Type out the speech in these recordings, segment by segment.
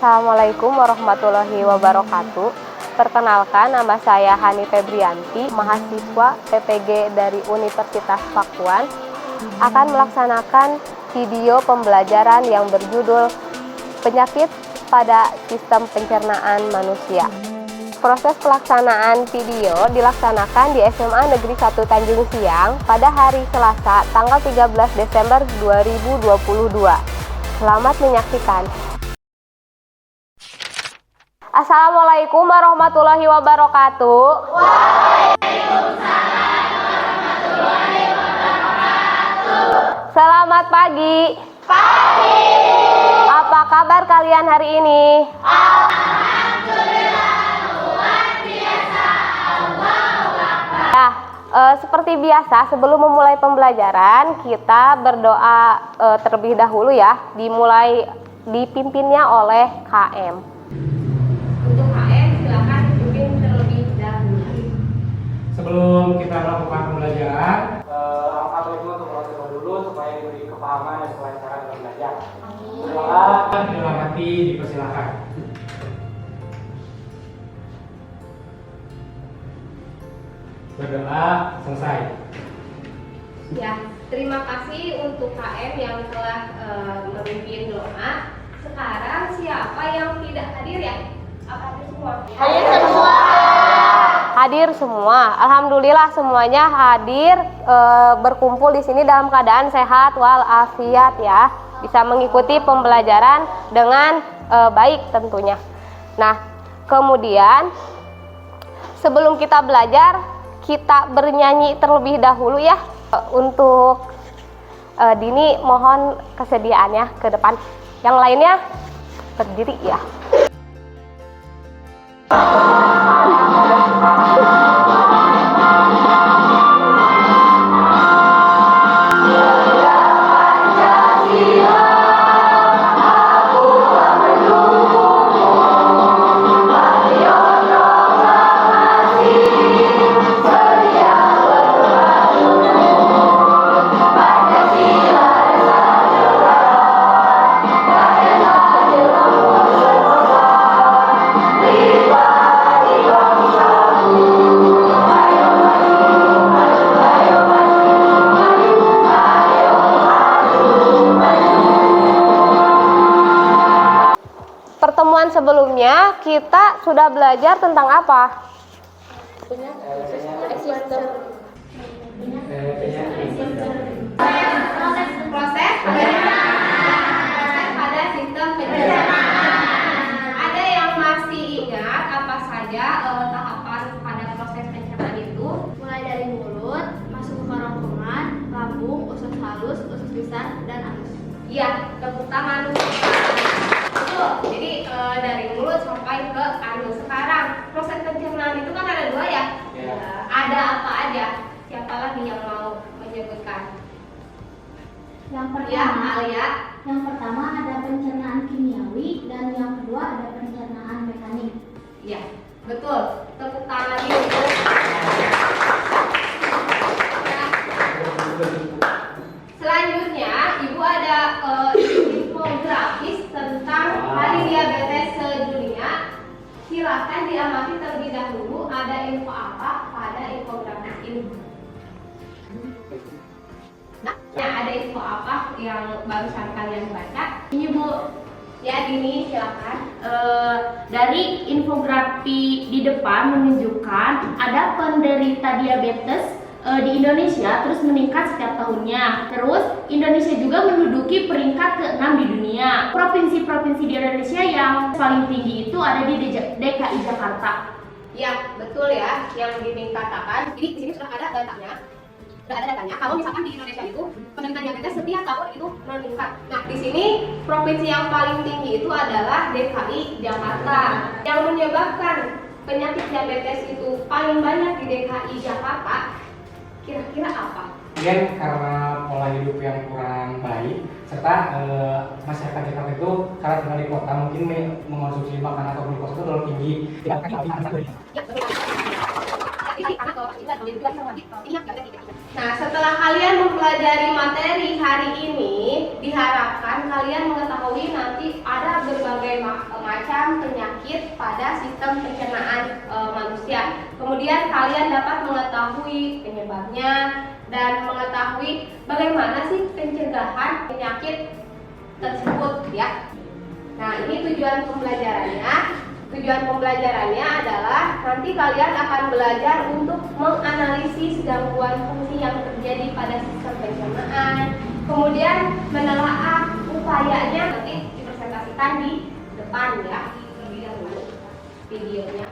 Assalamualaikum warahmatullahi wabarakatuh. Perkenalkan, nama saya Hani Febrianti, mahasiswa PPG dari Universitas Pakuan, akan melaksanakan video pembelajaran yang berjudul Penyakit pada Sistem Pencernaan Manusia. Proses pelaksanaan video dilaksanakan di SMA Negeri 1 Tanjung Siang pada hari Selasa, tanggal 13 Desember 2022. Selamat menyaksikan. Assalamualaikum warahmatullahi wabarakatuh. Waalaikumsalam warahmatullahi wabarakatuh. Selamat pagi. Pagi. Apa kabar kalian hari ini? Alhamdulillah, luar biasa. Allahu Akbar. Seperti biasa, sebelum memulai pembelajaran, kita berdoa terlebih dahulu ya. Dipimpinnya oleh KM. Untuk KM, silakan dipimpin terlebih dahulu. Sebelum kita melakukan pembelajaran, Al-Fatihah untuk berdoa dulu supaya diberi kepahaman dan kelancaran dalam belajar. Doa dalam hati dipersilakan. Berdoa selesai. Ya, terima kasih untuk KM yang telah memimpin doa. Sekarang siapa yang tidak hadir ya? Apa hadir semua? Hadir semua. Hadir semua. Alhamdulillah semuanya hadir, berkumpul di sini dalam keadaan sehat walafiat ya. Bisa mengikuti pembelajaran dengan baik tentunya. Nah, kemudian sebelum kita belajar, kita bernyanyi terlebih dahulu ya. Untuk Dini mohon kesediaannya ke depan. Yang lainnya berdiri ya. Pertemuan sebelumnya kita sudah belajar tentang apa? Proses pada sistem pencernaan. Ada yang masih ingat apa saja tahapan pada proses pencernaan itu? Mulai dari mulut, masuk ke kerongkongan, lambung, usus halus, usus besar, dan anus. Iya, tepuk tangan. Betul. Jadi dari mulut sampai ke anus. Sekarang proses pencernaan itu kan ada dua ya? Ya. Ada apa aja? Siapa lagi yang mau menyebutkan? Ya, Alia. Yang pertama ada pencernaan kimiawi dan yang kedua ada pencernaan mekanik. Iya, betul. Tepuk tangan lagi untuk. Selanjutnya, Ibu ada infografis tentang hari diabetes sedunia. Silakan diamati terlebih dahulu. Ada info apa pada infografis ini? Nah, ada info apa yang barusan kalian baca? Ini Bu. Ya, Dini silakan. Dari infografi di depan menunjukkan ada penderita diabetes di Indonesia terus meningkat setiap tahunnya. Terus Indonesia juga menduduki peringkat ke-6 di dunia. Provinsi-provinsi di Indonesia yang paling tinggi itu ada di DKI Jakarta. Ya, betul ya yang Dini katakan. Jadi di sini sudah ada datanya. Kalau misalkan di Indonesia itu penderita diabetes setiap tahun itu meningkat. Nah, di sini provinsi yang paling tinggi itu adalah DKI Jakarta. Yang menyebabkan penyakit diabetes itu paling banyak di DKI Jakarta, kira-kira apa? Kemudian karena pola hidup yang kurang baik serta masyarakat Jakarta itu karena tinggal di kota mungkin mengonsumsi makanan atau glukosa itu terlalu tinggi. Ya, betul. Nah, setelah kalian mempelajari materi hari ini, diharapkan kalian mengetahui nanti ada berbagai macam penyakit pada sistem pencernaan manusia. Kemudian kalian dapat mengetahui penyebabnya dan mengetahui bagaimana sih pencegahan penyakit tersebut ya. Nah, ini tujuan pembelajarannya. Tujuan pembelajarannya adalah nanti kalian akan belajar untuk menganalisis gangguan fungsi yang terjadi pada sistem pencernaan, kemudian menelaah upayanya nanti dipresentasikan di depan ya. Lihat dulu videonya.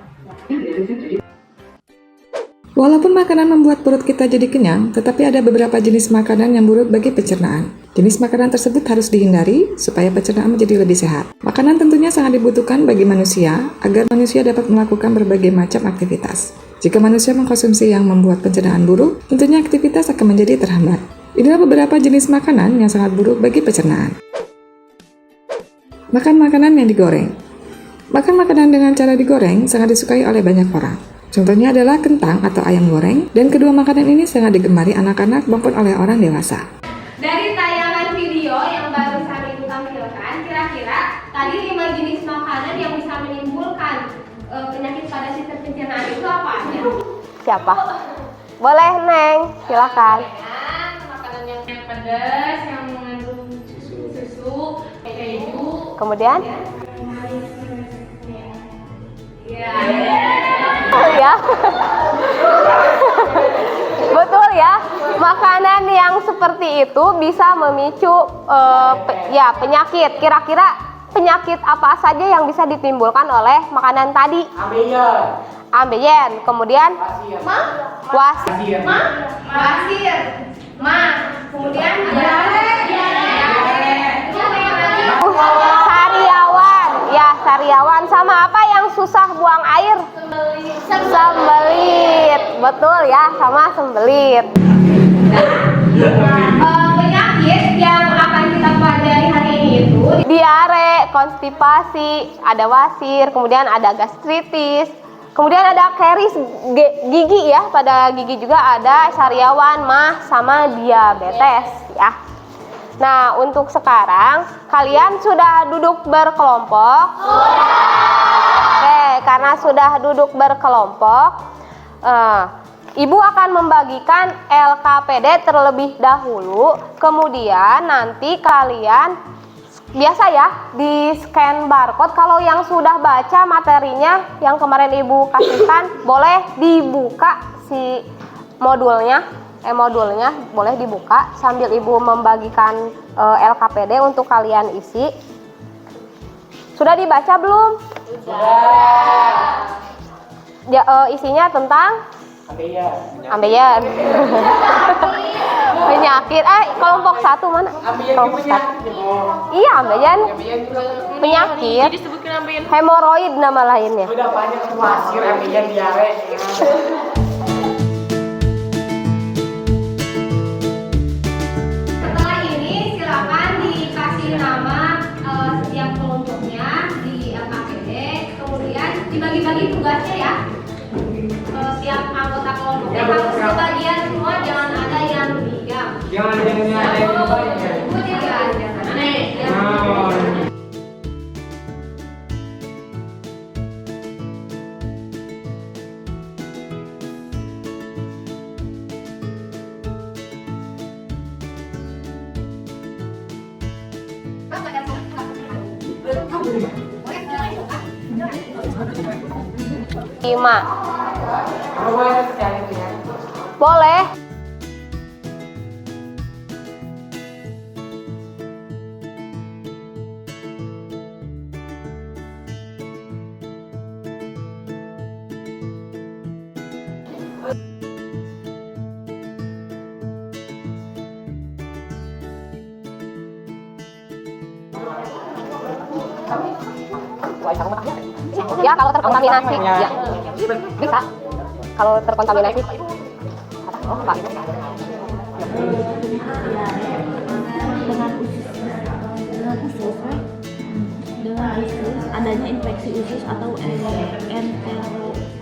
Walaupun makanan membuat perut kita jadi kenyang, tetapi ada beberapa jenis makanan yang buruk bagi pencernaan. Jenis makanan tersebut harus dihindari supaya pencernaan menjadi lebih sehat. Makanan tentunya sangat dibutuhkan bagi manusia agar manusia dapat melakukan berbagai macam aktivitas. Jika manusia mengkonsumsi yang membuat pencernaan buruk, tentunya aktivitas akan menjadi terhambat. Inilah beberapa jenis makanan yang sangat buruk bagi pencernaan. Makan makanan yang digoreng. Makan makanan dengan cara digoreng sangat disukai oleh banyak orang. Contohnya adalah kentang atau ayam goreng, dan kedua makanan ini sangat digemari anak-anak maupun oleh orang dewasa. Dari tayangan video yang barusan Ibu tampilkan, kira-kira tadi 5 jenis makanan yang bisa menimbulkan penyakit pada sistem pencernaan itu apa aja? Siapa? Boleh, Neng. Silakan. Makanan yang pedas, yang mengandung susu, keju. Kemudian? Ya. Betul ya. Makanan yang seperti itu bisa memicu penyakit. Kira-kira penyakit apa saja yang bisa ditimbulkan oleh makanan tadi? Ambeien. Kemudian wasir. Kemudian sariawan. Ya, sariawan. Sama apa yang susah buang air? Sembelit. Betul ya, sama sembelit. Penyakit yang akan kita pelajari hari ini itu diare, konstipasi, ada wasir, kemudian ada gastritis, kemudian ada karies gigi ya, pada gigi juga ada sariawan, mah, sama diabetes ya. Nah, untuk sekarang kalian sudah duduk berkelompok? Oke, karena sudah duduk berkelompok, Ibu akan membagikan LKPD terlebih dahulu, kemudian nanti kalian biasa ya di scan barcode. Kalau yang sudah baca materinya yang kemarin Ibu kasihkan, boleh dibuka si modulnya boleh dibuka sambil Ibu membagikan LKPD untuk kalian isi. Sudah dibaca belum? Sudah. Isinya tentang ambeien. Penyakit. Kelompok 1 mana? Kelompok 1. Iya, ambeien. Penyakit. Hemoroid nama lainnya. Udah banyak wasir, ambeien, diare. Setelah ini silakan dikasih nama setiap kelompoknya di LKPD, kemudian dibagi-bagi tugasnya ya. Setiap anggota kelompoknya harus kebagian semua, jangan ada yang diam. Jangan ada yang lupa ya. Jangan aneh. Lima. Boleh. Ya, kalau terkontaminasi ya. Bisa. Kalau terkontaminasi. Oh, Pak. dengan usus adanya infeksi usus atau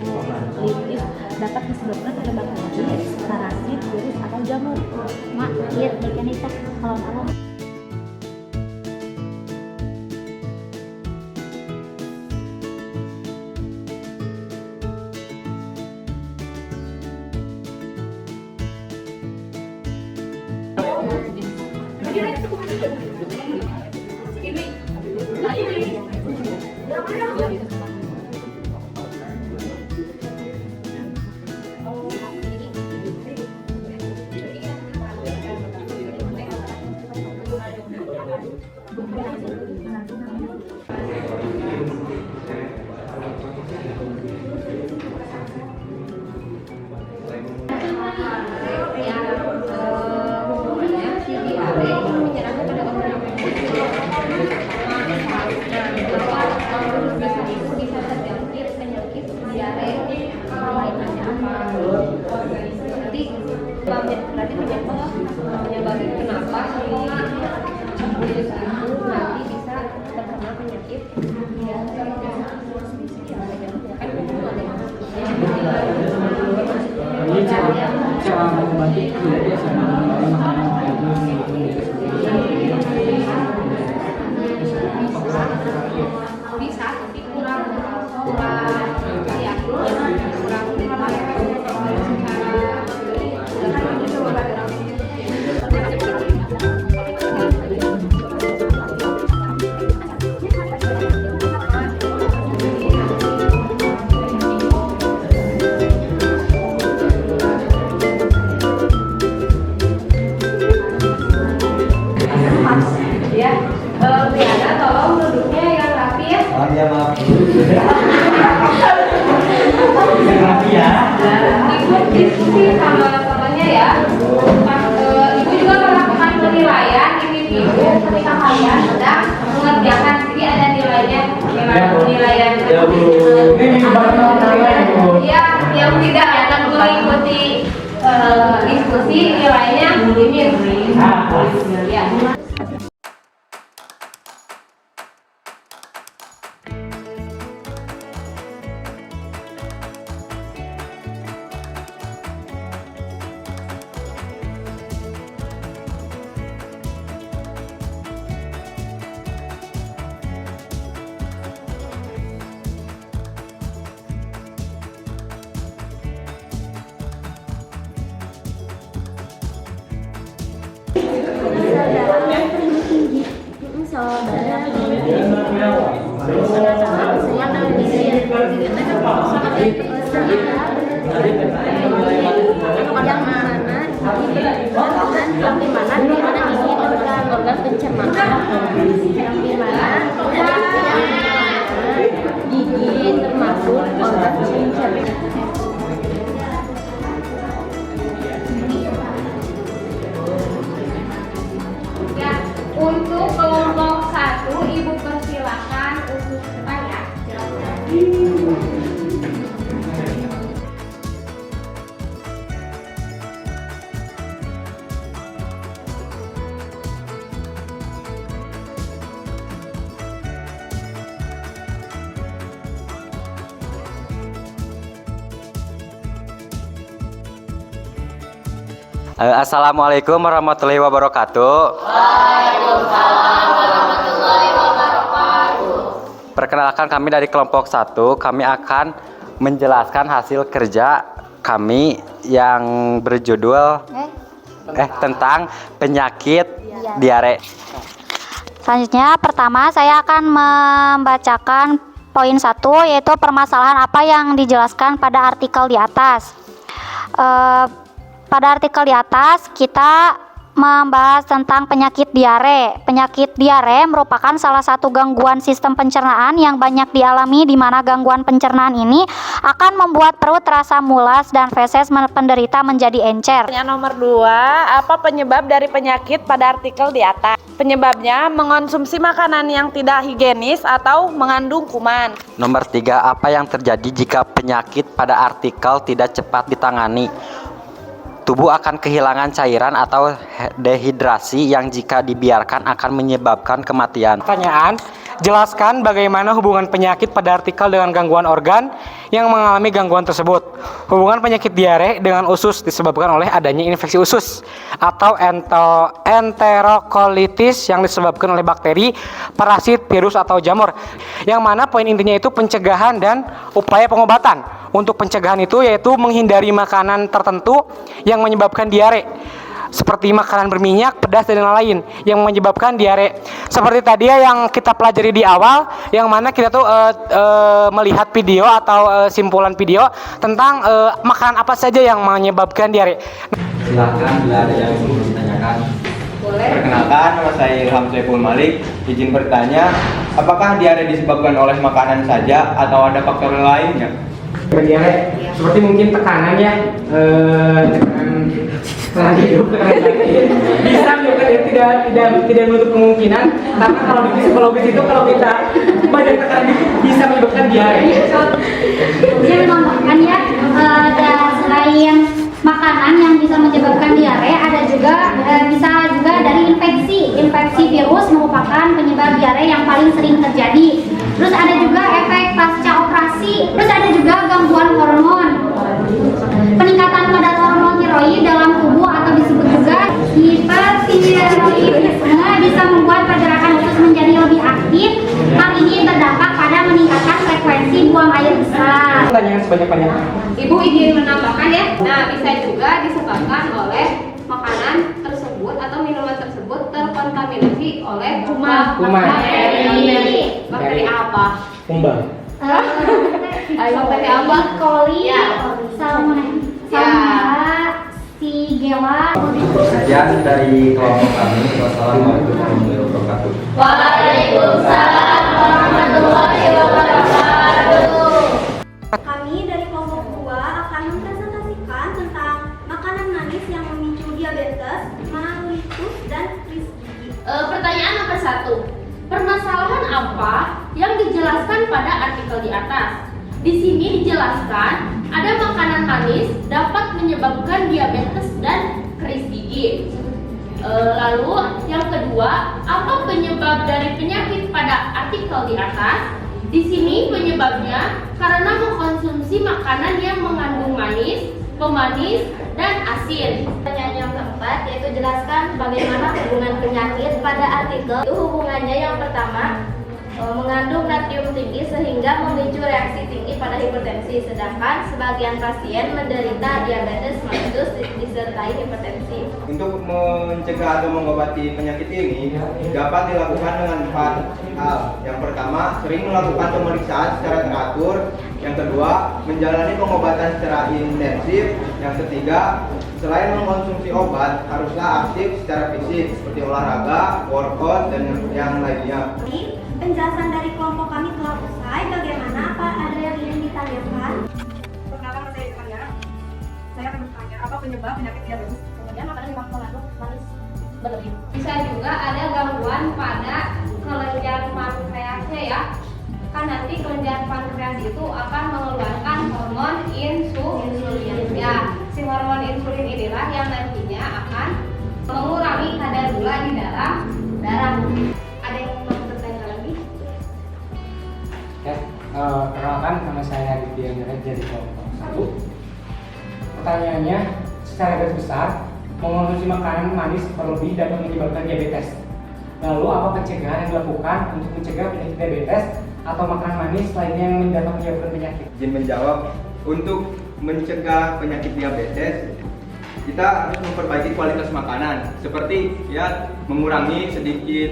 Litis dapat disebabkan oleh bakteri, parasit, virus, atau jamur. Mak, lihat bagian itu kalau tahu. Berarti menyebabkan kenapa nanti bisa terkena penyakit cara mengobati tidak sama bisa tapi kurang ya kurang Riana, tolong duduknya yang rapi ya. Oh iya, maaf. Rapi ya. Ikut diskusi sama temannya ya. Ibu juga melakukan penilaian individu ketika kalian sedang mengerjakan. Jadi ada nilainya, penilaian. Ini Ya, yang tidak mengikuti diskusi nilainya minim. Ya. Organ pencernaan yang dimana gigi termasuk organ pencernaan. Ya, untuk kelompok 1 Ibu persilakan untuk bertanya. Assalamualaikum warahmatullahi wabarakatuh. Waalaikumsalam warahmatullahi wabarakatuh. Perkenalkan, kami dari kelompok 1. Kami akan menjelaskan hasil kerja kami yang berjudul tentang penyakit diare. Selanjutnya, pertama saya akan membacakan poin 1, yaitu permasalahan apa yang dijelaskan pada artikel di atas. Pada artikel di atas kita membahas tentang penyakit diare. Penyakit diare merupakan salah satu gangguan sistem pencernaan yang banyak dialami, di mana gangguan pencernaan ini akan membuat perut terasa mulas dan feses penderita menjadi encer. Yang nomor 2, apa penyebab dari penyakit pada artikel di atas? Penyebabnya mengonsumsi makanan yang tidak higienis atau mengandung kuman. Nomor 3, apa yang terjadi jika penyakit pada artikel tidak cepat ditangani? Tubuh akan kehilangan cairan atau dehidrasi yang jika dibiarkan akan menyebabkan kematian. Pertanyaan, Jelaskan bagaimana hubungan penyakit pada artikel dengan gangguan organ yang mengalami gangguan tersebut. Hubungan penyakit diare dengan usus disebabkan oleh adanya infeksi usus atau enterokolitis yang disebabkan oleh bakteri, parasit, virus atau jamur. Yang mana poin intinya itu pencegahan dan upaya pengobatan. Untuk pencegahan itu yaitu menghindari makanan tertentu yang menyebabkan diare, seperti makanan berminyak, pedas, dan lain-lain yang menyebabkan diare. Seperti tadi yang kita pelajari di awal, yang mana kita tuh melihat video atau simpulan video tentang makanan apa saja yang menyebabkan diare. Silakan bila ada yang ingin ditanyakan. Perkenalkan, nama saya Ilham Saiful Malik. Izin bertanya, apakah diare disebabkan oleh makanan saja atau ada faktor lainnya? Diare seperti mungkin tekanan ya, tekanan hidup, bisa menyebabkan tidak menutup kemungkinan. Karena kalau di psikologis itu kalau kita banyak tekanan hidup bisa menyebabkan diare. Dia menambahkan ya, selain makanan yang bisa menyebabkan diare, ada juga bisa juga dari infeksi. Infeksi virus merupakan penyebab diare yang paling sering terjadi. Terus ada juga efek pasca operasi. Terus ada juga gangguan hormon. Peningkatan kadar hormon tiroid dalam tubuh atau disebut juga hipertiroidisme bisa membuat pergerakan usus menjadi lebih aktif. Hal ini berdampak pada meningkatkan frekuensi buang air besar. Pertanyaan sebanyak-banyaknya. Ibu ingin menambahkan ya, nah bisa juga disebabkan oleh makanan tersebut atau minuman tersebut terkontaminasi oleh Kuman. Bakteri apa? Kumbang. Bakteri apa? Coli, Ya. Salmonella, Shigella. Sekian dari kelompok kami. Wassalamualaikum warahmatullahi wabarakatuh. Waalaikumsalam warahmatullahi wabarakatuh. Kami dari kelompok 2 akan mempresentasikan tentang makanan manis yang memicu diabetes, mellitus, dan kris gigi. Pertanyaan nomor 1. Permasalahan apa yang dijelaskan pada artikel di atas? Di sini dijelaskan ada makanan manis dapat menyebabkan diabetes dan kris gigi. Lalu yang kedua, apa penyebab dari penyakit pada artikel di atas? Di sini penyebabnya karena mengkonsumsi makanan yang mengandung manis, pemanis, dan asin. Pertanyaan yang keempat yaitu jelaskan bagaimana hubungan penyakit pada artikel. Itu hubungannya yang pertama mengandung natrium tinggi sehingga memicu reaksi tinggi pada hipertensi, sedangkan sebagian pasien menderita diabetes mellitus disertai hipertensi. Untuk mencegah atau mengobati penyakit ini dapat dilakukan dengan 4 hal. Yang pertama, sering melakukan pemeriksaan secara teratur. Yang kedua, menjalani pengobatan secara intensif. Yang ketiga, selain mengkonsumsi obat, haruslah aktif secara fisik seperti olahraga, workout, dan yang lainnya. Penjelasan dari kelompok kami telah usai. Bagaimana Pak? Ada yang ingin ditanyakan? Perkenalkan, saya Irfania. Saya akan bertanya, apa penyebab penyakit diabetes? Kemudian makanan yang mengandung manis berlebih. Bisa juga ada gangguan pada kelenjar pankreasnya ya. Kan nanti kelenjar pankreas itu akan mengeluarkan hormon insulin. Ya, si hormon insulin inilah yang nantinya akan mengurangi kadar gula di dalam darah. Ada yang mau bertanya lagi? Ya, perkenalkan nama saya Aditya Neret dari kelompok 1. Pertanyaannya, secara garis besar, mengonsumsi makanan manis berlebih dapat menyebabkan diabetes. Lalu apa pencegahan yang dilakukan untuk mencegah penyakit diabetes atau makanan manis lainnya yang dapat menyebabkan penyakit? Izin menjawab, untuk mencegah penyakit diabetes, kita harus memperbaiki kualitas makanan, seperti ya mengurangi sedikit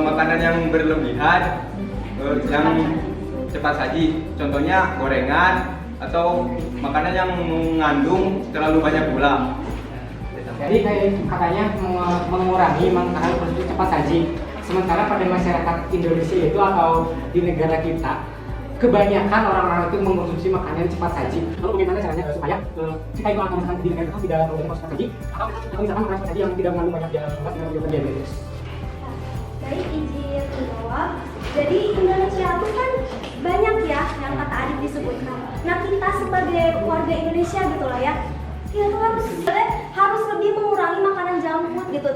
makanan yang berlebihan, yang cepat saji, contohnya gorengan atau makanan yang mengandung terlalu banyak gula. Jadi kayak katanya mengurangi makanan konsumsi cepat saji. Sementara pada masyarakat Indonesia itu atau di negara kita, kebanyakan orang-orang itu mengkonsumsi makanan cepat saji. Lalu bagaimana caranya supaya kita itu akan makan di negara kita tidak terlalu banyak cepat saji, atau misalkan makanan cepat saji yang tidak mengandung banyak diabetes? Baik, izin menjawab. Jadi Indonesia itu kan banyak ya yang kata Adit disebutkan. Nah, kita sebagai warga Indonesia gitu lah ya, kita tuh harus lebih mengurangi makanan junk food gitu,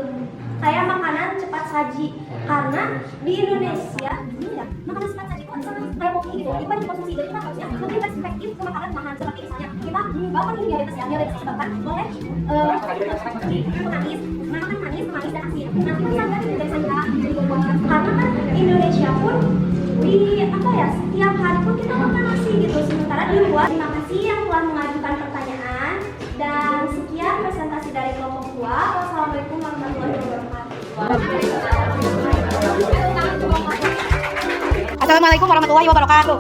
kayak makanan cepat saji. Karena di Indonesia ya, makanan sehat saji itu sangat kayak kopi gitu, itu banyak konsumsi. Jadi kita harusnya lebih perspektif ke makanan bahan seperti misalnya kita menyebabkan ini diabetes ya, diabetes disebabkan oleh manis, manis dan asin. Nah itu sangat dari sayuran jadi buah-buahan. Karena kan Indonesia pun di apa ya, setiap hari pun kita makan nasi gitu. Sementara di luar. Terima kasih yang telah mengajukan pertanyaan dan sekian presentasi dari kelompok 2. Wassalamualaikum warahmatullahi wabarakatuh. Assalamualaikum warahmatullahi wabarakatuh.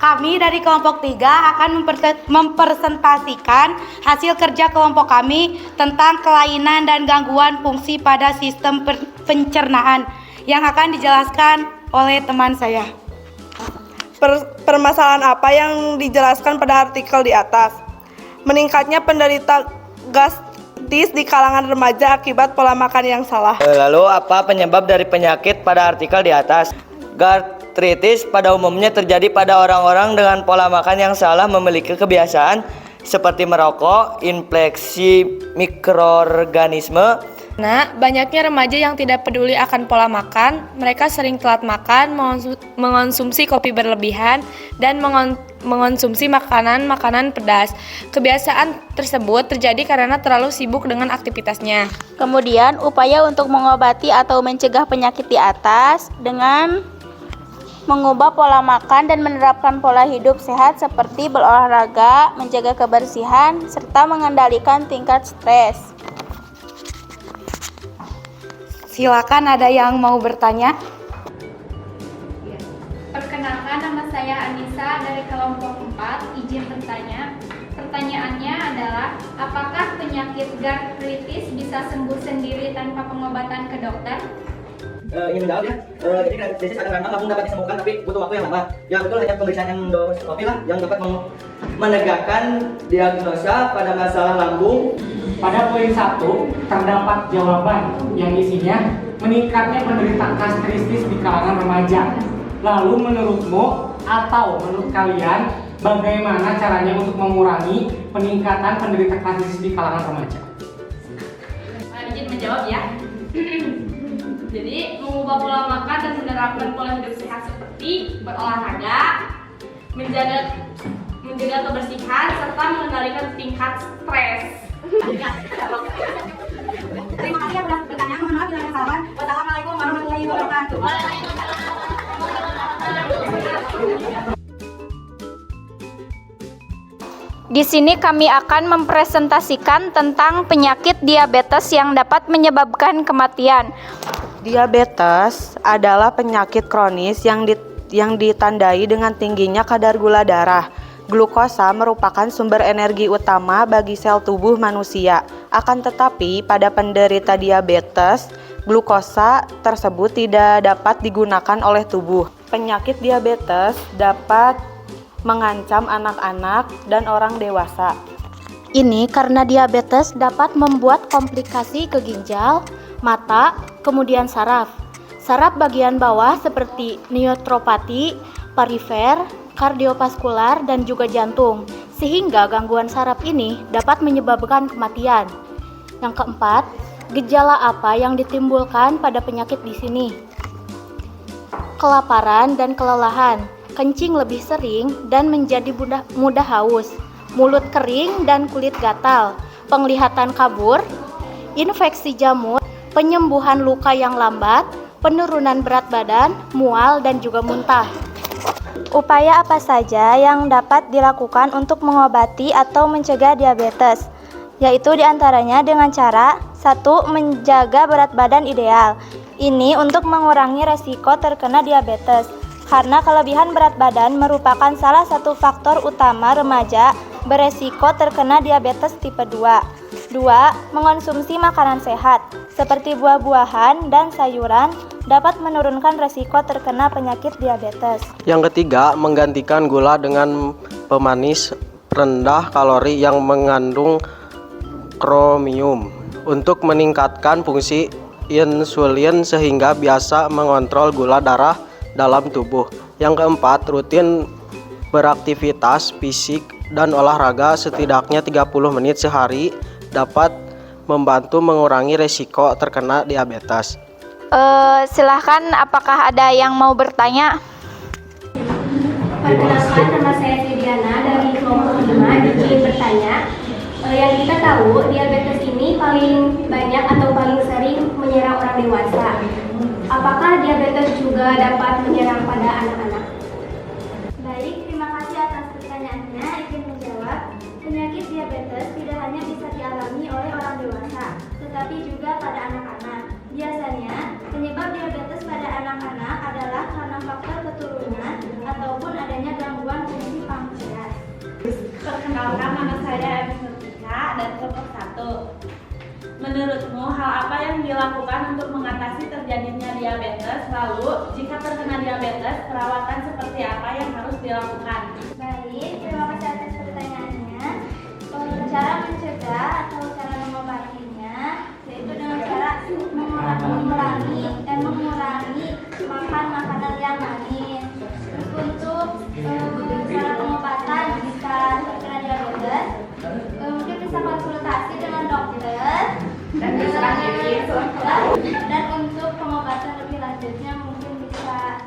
Kami dari kelompok 3 akan mempresentasikan hasil kerja kelompok kami tentang kelainan dan gangguan fungsi pada sistem pencernaan yang akan dijelaskan oleh teman saya. Permasalahan apa yang dijelaskan pada artikel di atas? Meningkatnya penderita gastritis di kalangan remaja akibat pola makan yang salah. Lalu apa penyebab dari penyakit pada artikel di atas? Gastritis pada umumnya terjadi pada orang-orang dengan pola makan yang salah, memiliki kebiasaan seperti merokok, infeksi mikroorganisme. Nah, banyaknya remaja yang tidak peduli akan pola makan. Mereka sering telat makan, mengonsumsi kopi berlebihan, dan mengonsumsi makanan pedas. Kebiasaan tersebut terjadi karena terlalu sibuk dengan aktivitasnya. Kemudian, upaya untuk mengobati atau mencegah penyakit di atas dengan mengubah pola makan dan menerapkan pola hidup sehat seperti berolahraga, menjaga kebersihan, serta mengendalikan tingkat stres. Silakan, ada yang mau bertanya? Perkenalkan, nama saya Anissa dari kelompok 4. Izin bertanya. Pertanyaannya adalah, apakah penyakit gastritis bisa sembuh sendiri tanpa pengobatan ke dokter? Ingin menjawab ya. Jadi gastritis ada memang namun dapat disembuhkan, tapi butuh waktu yang lama. Ya betul, hanya pemeriksaan endoskopi lah yang dapat menegakkan diagnosa pada masalah lambung. Pada poin 1 terdapat jawaban yang isinya meningkatnya penderita gastritis di kalangan remaja. Lalu menurutmu atau menurut kalian bagaimana caranya untuk mengurangi peningkatan penderita gastritis di kalangan remaja? Izin menjawab ya. Jadi mengubah pola makan dan menerapkan pola hidup sehat seperti berolahraga, menjaga kebersihan serta mengendalikan tingkat stres. Terima kasih yang sudah bertanya. Mohon maaf bila ada kesalahan. Wassalamualaikum warahmatullahi wabarakatuh. Di sini kami akan mempresentasikan tentang penyakit diabetes yang dapat menyebabkan kematian. Diabetes adalah penyakit kronis yang ditandai dengan tingginya kadar gula darah. Glukosa merupakan sumber energi utama bagi sel tubuh manusia. Akan tetapi, pada penderita diabetes, glukosa tersebut tidak dapat digunakan oleh tubuh. Penyakit diabetes dapat mengancam anak-anak dan orang dewasa. Ini karena diabetes dapat membuat komplikasi ke ginjal, mata, kemudian saraf. Saraf bagian bawah seperti neutropati, perifer, kardiovaskular, dan juga jantung, sehingga gangguan saraf ini dapat menyebabkan kematian. Yang keempat, gejala apa yang ditimbulkan pada penyakit di sini? Kelaparan dan kelelahan, kencing lebih sering dan menjadi mudah haus, mulut kering dan kulit gatal, penglihatan kabur, infeksi jamur, penyembuhan luka yang lambat, penurunan berat badan, mual, dan juga muntah. Upaya apa saja yang dapat dilakukan untuk mengobati atau mencegah diabetes? Yaitu diantaranya dengan cara 1. Menjaga berat badan ideal. Ini untuk mengurangi resiko terkena diabetes, karena kelebihan berat badan merupakan salah satu faktor utama remaja beresiko terkena diabetes tipe 2. 2. Mengonsumsi makanan sehat, seperti buah-buahan dan sayuran, dapat menurunkan resiko terkena penyakit diabetes. Yang ketiga, menggantikan gula dengan pemanis rendah kalori yang mengandung kromium untuk meningkatkan fungsi insulin sehingga biasa mengontrol gula darah dalam tubuh. Yang keempat, rutin beraktivitas fisik dan olahraga setidaknya 30 menit sehari dapat membantu mengurangi resiko terkena diabetes. Silahkan, apakah ada yang mau bertanya? Perkenalkan, nama saya Fidiana dari kelompok 5 ingin bertanya. Yang kita tahu, diabetes ini paling banyak atau paling sering menyerang orang dewasa. Apakah diabetes juga dapat menyerang pada anak-anak? Baik, terima kasih atas pertanyaannya. Ingin menjawab, penyakit diabetes tidak hanya bisa dialami oleh orang dewasa, tetapi juga pada anak-anak. Biasanya, penyebab diabetes pada anak-anak adalah karena faktor keturunan ataupun adanya gangguan fungsi pankreas. Perkenalkan, nama saya Emisnutika dari kelompok 1. Menurutmu, hal apa yang dilakukan untuk mengatasi terjadinya diabetes? Lalu, jika terkena diabetes, perawatan seperti apa yang harus dilakukan? Baik, terima kasih atas pertanyaannya. Cara mencegah atau cara mengobatinya yaitu dengan cara mengurangi makan makanan yang manis. Terus untuk cara pengobatan jika terkena diabetes, mungkin bisa konsultasi dengan dokter. Dan untuk pengobatan lebih lanjutnya mungkin bisa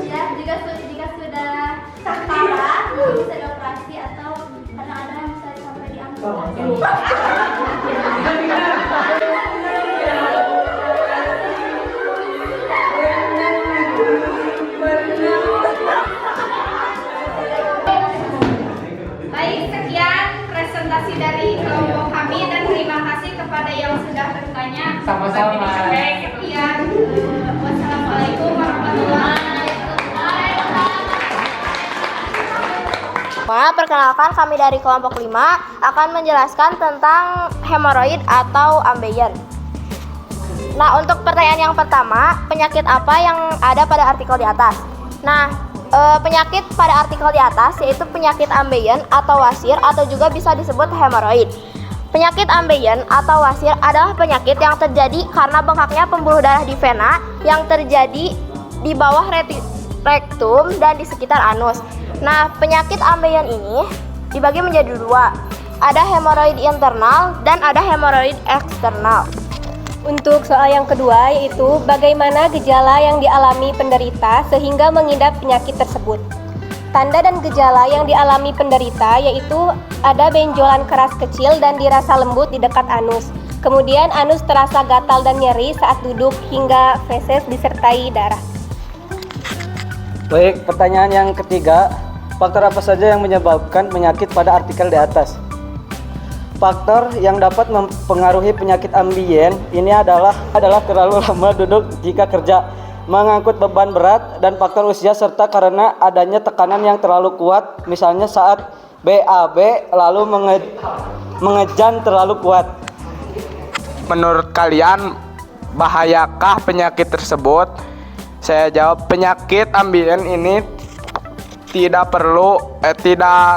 ya, jika sudah parah bisa dioperasi atau kadang-kadang yang bisa sampai diamputasi. Baik, sekian presentasi dari kelompok kami dan terima kasih kepada yang sudah bertanya. Sama-sama. Sekian. Wassalamualaikum warahmatullahi Perkenalkan, kami dari kelompok 5 akan menjelaskan tentang hemoroid atau ambeien. Nah, untuk pertanyaan yang pertama, penyakit apa yang ada pada artikel di atas? Nah, penyakit pada artikel di atas yaitu penyakit ambeien atau wasir atau juga bisa disebut hemoroid. Penyakit ambeien atau wasir adalah penyakit yang terjadi karena bengkaknya pembuluh darah di vena yang terjadi di bawah rektum dan di sekitar anus. Nah, penyakit ambeien ini dibagi menjadi dua. Ada hemoroid internal dan ada hemoroid eksternal. Untuk soal yang kedua, yaitu bagaimana gejala yang dialami penderita sehingga mengidap penyakit tersebut. Tanda dan gejala yang dialami penderita yaitu ada benjolan keras kecil dan dirasa lembut di dekat anus. Kemudian anus terasa gatal dan nyeri saat duduk hingga feses disertai darah. Baik, pertanyaan yang ketiga, faktor apa saja yang menyebabkan penyakit pada artikel di atas? Faktor yang dapat mempengaruhi penyakit ambien ini adalah terlalu lama duduk jika kerja, mengangkut beban berat, dan faktor usia serta karena adanya tekanan yang terlalu kuat, misalnya saat BAB lalu mengejan terlalu kuat. Menurut kalian, bahayakah penyakit tersebut? Saya jawab, penyakit ambien ini tidak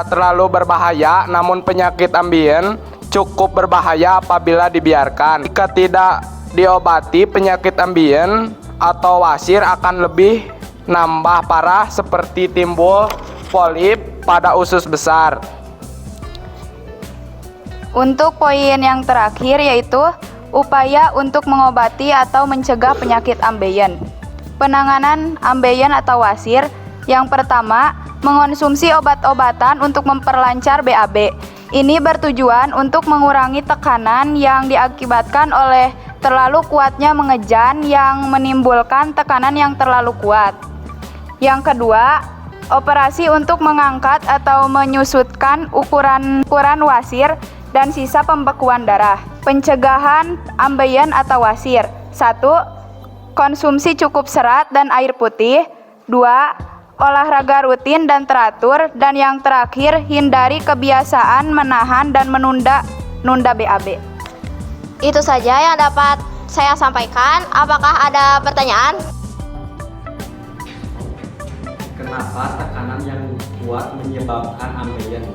terlalu berbahaya, namun penyakit ambien cukup berbahaya apabila dibiarkan. Jika tidak diobati, penyakit ambien atau wasir akan lebih nambah parah seperti timbul polip pada usus besar. Untuk poin yang terakhir yaitu upaya untuk mengobati atau mencegah penyakit ambeien. Penanganan ambeien atau wasir, yang pertama, mengonsumsi obat-obatan untuk memperlancar BAB. Ini bertujuan untuk mengurangi tekanan yang diakibatkan oleh terlalu kuatnya mengejan yang menimbulkan tekanan yang terlalu kuat. Yang kedua, operasi untuk mengangkat atau menyusutkan ukuran wasir dan sisa pembekuan darah. Pencegahan ambeien atau wasir. 1. Konsumsi cukup serat dan air putih. 2. Olahraga rutin dan teratur. Dan yang terakhir, hindari kebiasaan menahan dan menunda BAB. Itu saja yang dapat saya sampaikan. Apakah ada pertanyaan? Kenapa tekanan yang kuat menyebabkan ambeien?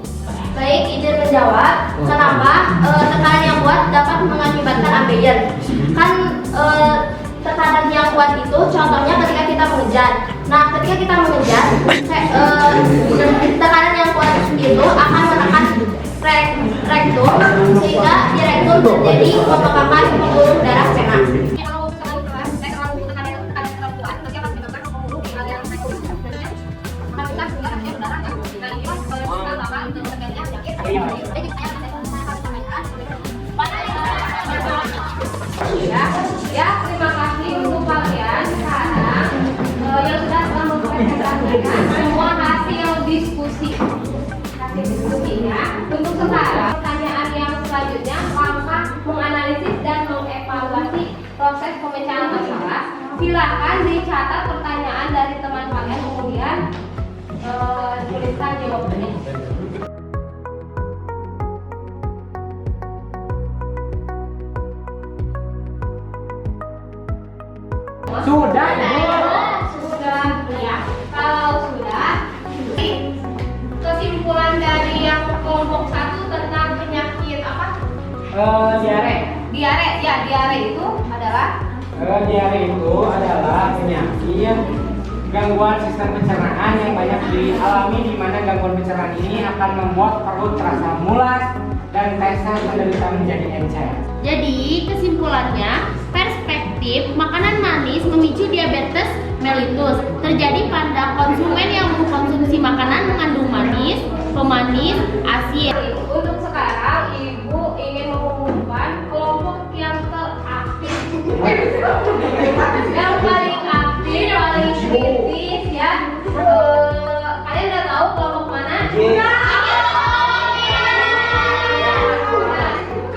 Baik, izin menjawab. Kenapa tekanan yang kuat dapat mengakibatkan ambeien? Kan tekanan yang kuat itu contohnya ketika kita mengejan. Nah, ketika kita mengejan, tekanan yang kuat itu akan menekan rektum sehingga di rektum terjadi pembengkakan pembuluh darah vena. Ya, terima kasih untuk kalian. Sekarang yang sudah mempresentasikan semua hasil diskusinya. Untuk sekarang, pertanyaan yang selanjutnya, langkah menganalisis dan mengevaluasi proses pemecahan masalah. Silakan dicatat pertanyaan dari teman kalian, kemudian tuliskan jawabannya. Sudah, Sudah, ya. Kalau sudah, kesimpulan dari yang kelompok 1 tentang penyakit apa? Diare. Diare itu adalah Diare itu adalah penyakit gangguan sistem pencernaan yang banyak dialami, di mana gangguan pencernaan ini akan membuat perut terasa mulas dan feses penderita menjadi encer. Jadi kesimpulannya, perspektif makanan manis memicu diabetes mellitus terjadi pada konsumen yang mengkonsumsi makanan mengandung manis, pemanis, asin. Untuk sekarang, Ibu ingin mengumumkan kelompok yang teraktif, yang paling aktif, paling kritis ya. Kalian udah tahu kelompok mana?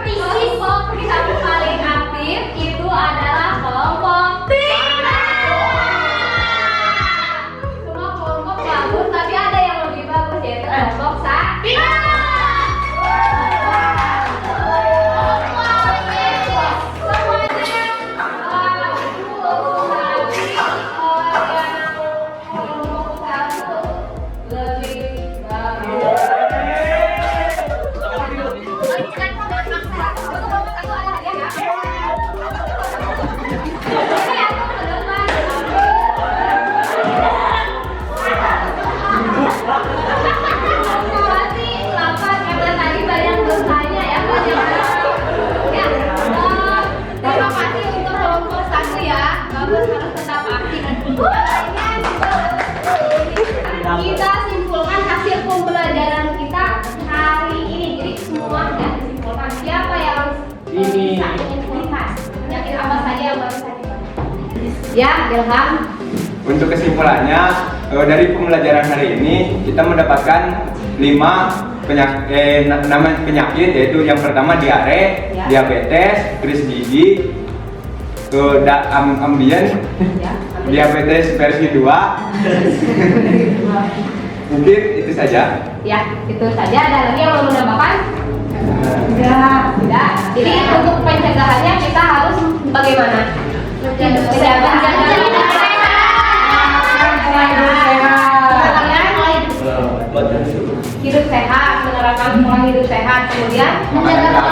Kelompok yang paling aktif itu adalah kelompok 3. Semua kelompok bagus, tapi ada yang lebih bagus, yaitu kelompok 1. Kita simpulkan hasil pembelajaran kita hari ini. Jadi semua ya disimpulkan. Siapa yang bisa menyimpulkan penyakit apa saja yang baru saja? Ya, Ilham. Untuk kesimpulannya, dari pembelajaran hari ini kita mendapatkan 5 penyakit, yaitu yang pertama diare, diabetes, krisis gigi, ambien, diabetes versi 2. Mungkin itu saja. Ya, itu saja. Ada lagi yang mau menambahkan? Tidak. Jadi untuk pencegahannya kita harus bagaimana? Hidup sehat, menerapkan pola hidup sehat, kemudian menjaga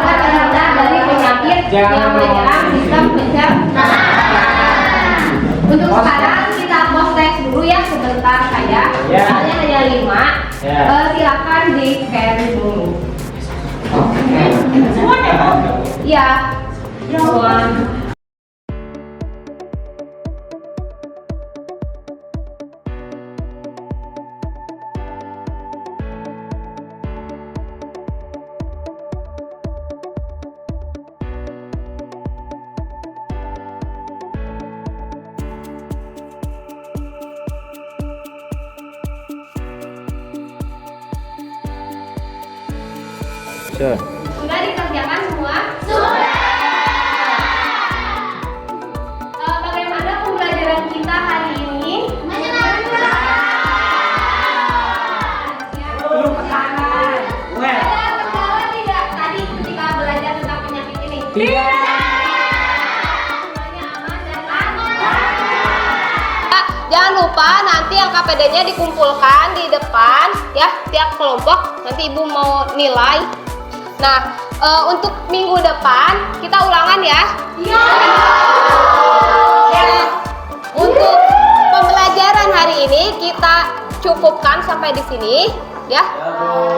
terhindar dari penyakit yang menyerang sistem pencernaan. Untuk sekarang kita post-test dulu ya sebentar saja. Soalnya hanya 5. Silakan di scan dulu. Iya. Semua. Sudah dikerjakan semua? Sudah. Bagaimana pembelajaran kita hari ini? Menyenangkan. Ada kendala tidak tadi ketika belajar tentang penyakit ini? Tidak. Semuanya aman dan lancar. Jangan lupa nanti LKPD-nya dikumpulkan di depan ya, tiap kelompok. Nanti Ibu mau nilai. Nah, untuk minggu depan kita ulangan ya. Iya. Untuk pembelajaran hari ini kita cukupkan sampai di sini ya.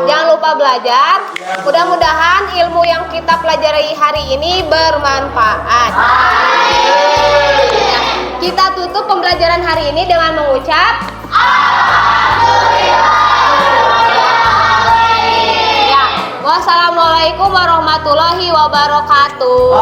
Jangan lupa belajar. Mudah-mudahan ilmu yang kita pelajari hari ini bermanfaat. Ya, kita tutup pembelajaran hari ini dengan mengucap ya. Wassalamualaikum warahmatullahi wabarakatuh.